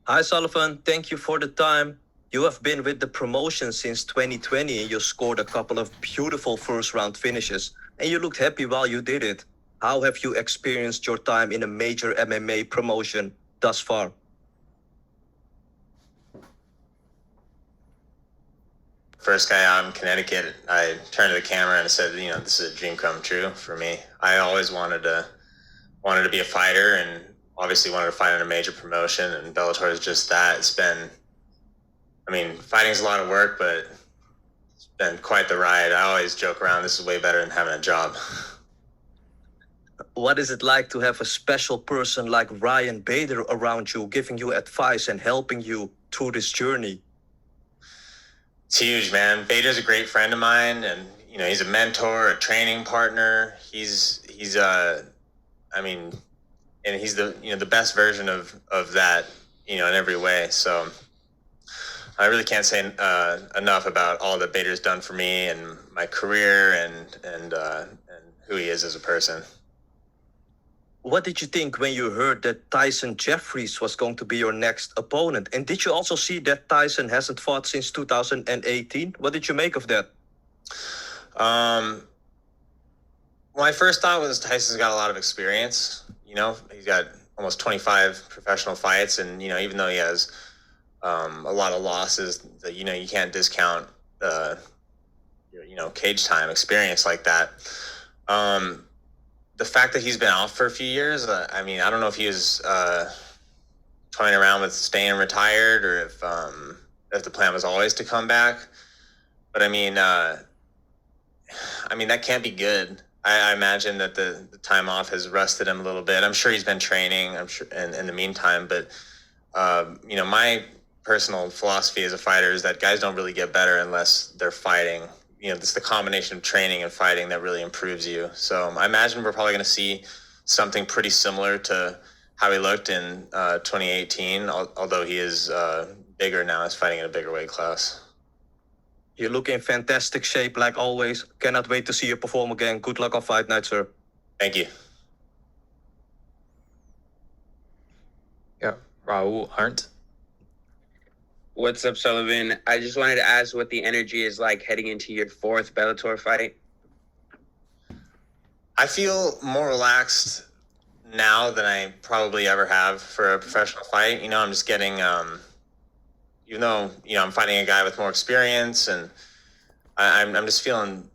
Hi, Sullivan. Thank you for the time. You have been with the promotion since 2020 and you scored a couple of beautiful first round finishes, and you looked happy while you did it. How have you experienced your time in a major MMA promotion thus far? First guy out in Connecticut, I turned to the camera and said, this is a dream come true for me. I always wanted to be a fighter, and obviously wanted to fight in a major promotion, and Bellator is just that. Fighting's a lot of work, but it's been quite the ride. I always joke around, this is way better than having a job. What is it like to have a special person like Ryan Bader around you, giving you advice and helping you through this journey? It's huge, man. Bader's a great friend of mine, and he's a mentor, a training partner. He's and he's the best version of that, in every way. So I really can't say enough about all that Bader's done for me and my career and who he is as a person. What did you think when you heard that Tyson Jeffries was going to be your next opponent? And did you also see that Tyson hasn't fought since 2018? What did you make of that? My first thought was Tyson's got a lot of experience. He's got almost 25 professional fights, and even though he has a lot of losses, that you can't discount cage time experience like that. The fact that he's been out for a few years, I don't know if he was toying around with staying retired, or if the plan was always to come back. But that can't be good. I imagine that the time off has rusted him a little bit. I'm sure he's been training. I'm sure in the meantime, but my personal philosophy as a fighter is that guys don't really get better unless they're fighting. It's the combination of training and fighting that really improves you. So I imagine we're probably going to see something pretty similar to how he looked in 2018, although he is bigger now. He's fighting in a bigger weight class. You look in fantastic shape like always. Cannot wait to see you perform again. Good luck on fight night, sir. Thank you. Yeah, Raul Arndt. What's up, Sullivan? I just wanted to ask what the energy is like heading into your fourth Bellator fight. I feel more relaxed now than I probably ever have for a professional fight. I'm just getting, even though, I'm fighting a guy with more experience, and I'm just feeling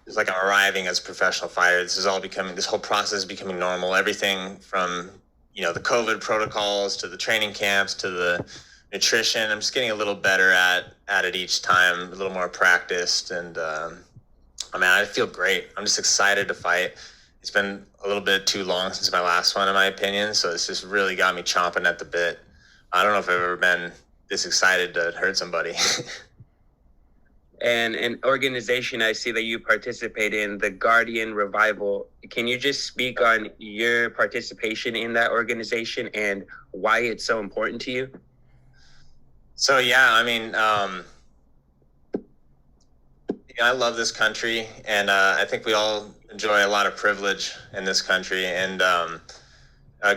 it's like I'm arriving as a professional fighter. This whole process is becoming normal. Everything from, the COVID protocols to the training camps to the nutrition. I'm just getting a little better at it each time, a little more practiced, and I feel great. I'm just excited to fight. It's been a little bit too long since my last one, in my opinion, so it's just really got me chomping at the bit. I don't know if I've ever been this excited to hurt somebody. And an organization I see that you participate in, the Guardian Revival. Can you just speak on your participation in that organization and why it's so important to you? So yeah, I love this country, and I think we all enjoy a lot of privilege in this country. And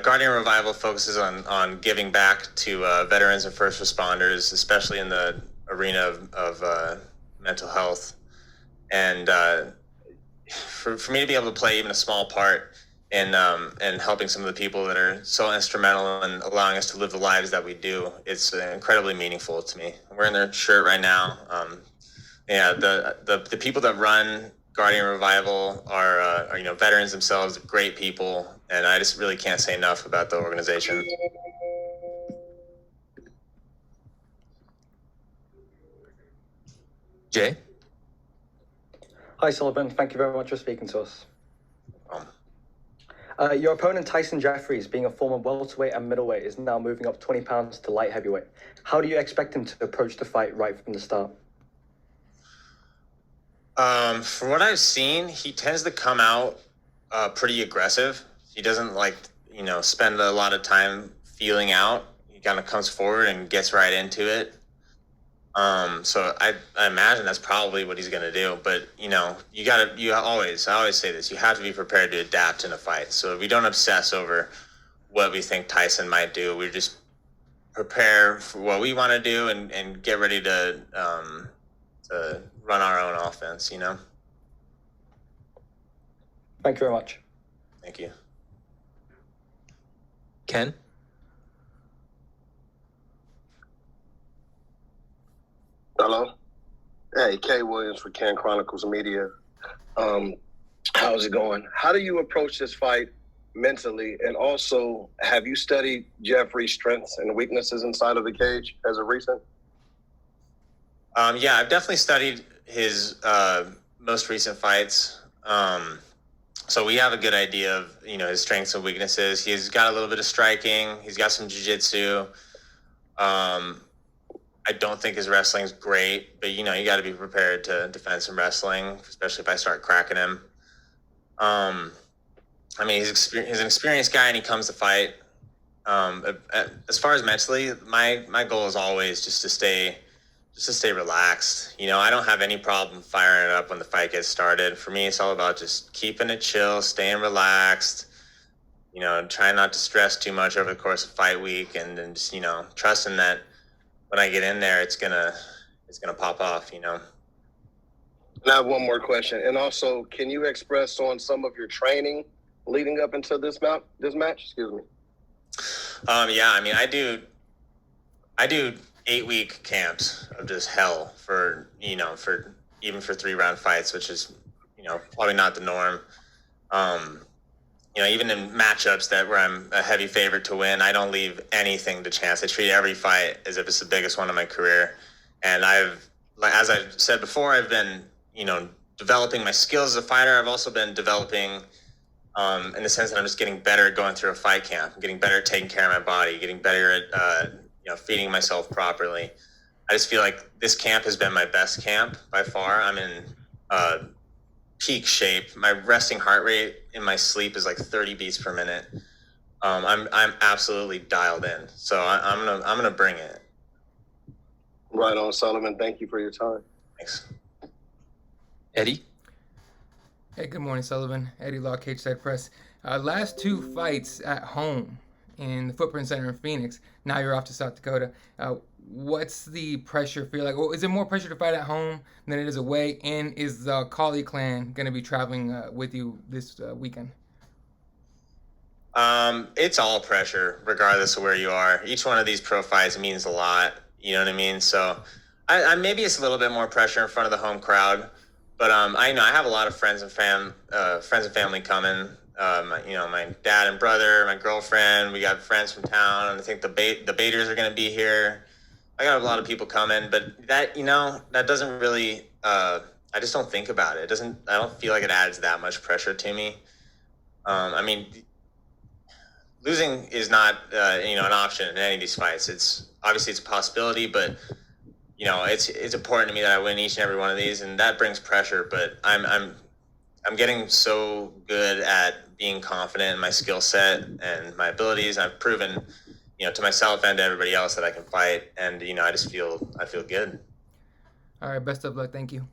Guardian Revival focuses on giving back to veterans and first responders, especially in the arena of mental health. And for me to be able to play even a small part in helping some of the people that are so instrumental in allowing us to live the lives that we do, it's incredibly meaningful to me. I'm wearing their shirt right now. The people that run Guardian Revival are veterans themselves, great people, and I just really can't say enough about the organization. Jay? Hi, Sullivan. Thank you very much for speaking to us. Your opponent, Tyson Jeffries, being a former welterweight and middleweight, is now moving up 20 pounds to light heavyweight. How do you expect him to approach the fight right from the start? From what I've seen, he tends to come out pretty aggressive. He doesn't spend a lot of time feeling out. He kind of comes forward and gets right into it. So I imagine that's probably what he's going to do. But, I always say this, you have to be prepared to adapt in a fight. So we don't obsess over what we think Tyson might do. We just prepare for what we want to do and get ready to run our own offense, you know? Thank you very much. Thank you. Ken? Hello. Hey, Kay Williams for Can Chronicles Media. How's it going? How do you approach this fight mentally? And also, have you studied Jeffrey's strengths and weaknesses inside of the cage as of recent? Yeah, I've definitely studied his most recent fights. So we have a good idea of, you know, his strengths and weaknesses. He's got a little bit of striking. He's got some jiu-jitsu. I don't think his wrestling's great, but, you know, you got to be prepared to defend some wrestling, especially if I start cracking him. I mean, he's an experienced guy, and he comes to fight. As far as mentally, my goal is always just to stay relaxed. You know, I don't have any problem firing it up when the fight gets started. For me, it's all about just keeping it chill, staying relaxed, you know, trying not to stress too much over the course of fight week, and then just, you know, trusting that when I get in there, it's gonna pop off, you know. And I have one more question. And also, can you express on some of your training leading up into this match? Excuse me. Yeah, I mean, I do 8-week camps of just hell for even for 3-round fights, which is, you know, probably not the norm. You know, even in matchups where I'm a heavy favorite to win, I don't leave anything to chance. I treat every fight as if it's the biggest one of my career. And as I've said before, I've been, you know, developing my skills as a fighter. I've also been developing in the sense that I'm just getting better at going through a fight camp. I'm getting better at taking care of my body, getting better at, you know, feeding myself properly. I just feel like this camp has been my best camp by far. I'm in peak shape. My resting heart rate in my sleep is like 30 beats per minute. I'm absolutely dialed in. So I'm gonna bring it. Right on, Sullivan. Thank you for your time. Thanks. Eddie? Hey, good morning, Sullivan. Eddie Law, Cage Side Press. Last 2 fights at home in the Footprint Center in Phoenix. Now you're off to South Dakota. What's the pressure feel like? Well, is it more pressure to fight at home than it is away? And is the Cauley clan going to be traveling with you this weekend? It's all pressure, regardless of where you are. Each one of these pro fights means a lot. You know what I mean? So I maybe it's a little bit more pressure in front of the home crowd, but I know I have a lot of friends and family coming. You know, my dad and brother, my girlfriend. We got friends from town, and I think the Baiters are going to be here. I got a lot of people coming, but that, you know, that doesn't really. I just don't think about it. I don't feel like it adds that much pressure to me. I mean, losing is not you know, an option in any of these fights. It's obviously it's a possibility, but you know, it's important to me that I win each and every one of these, and that brings pressure. But I'm getting so good at being confident in my skill set and my abilities. I've proven, you know, to myself and to everybody else that I can fight, and you know, I feel good. All right, best of luck. Thank you.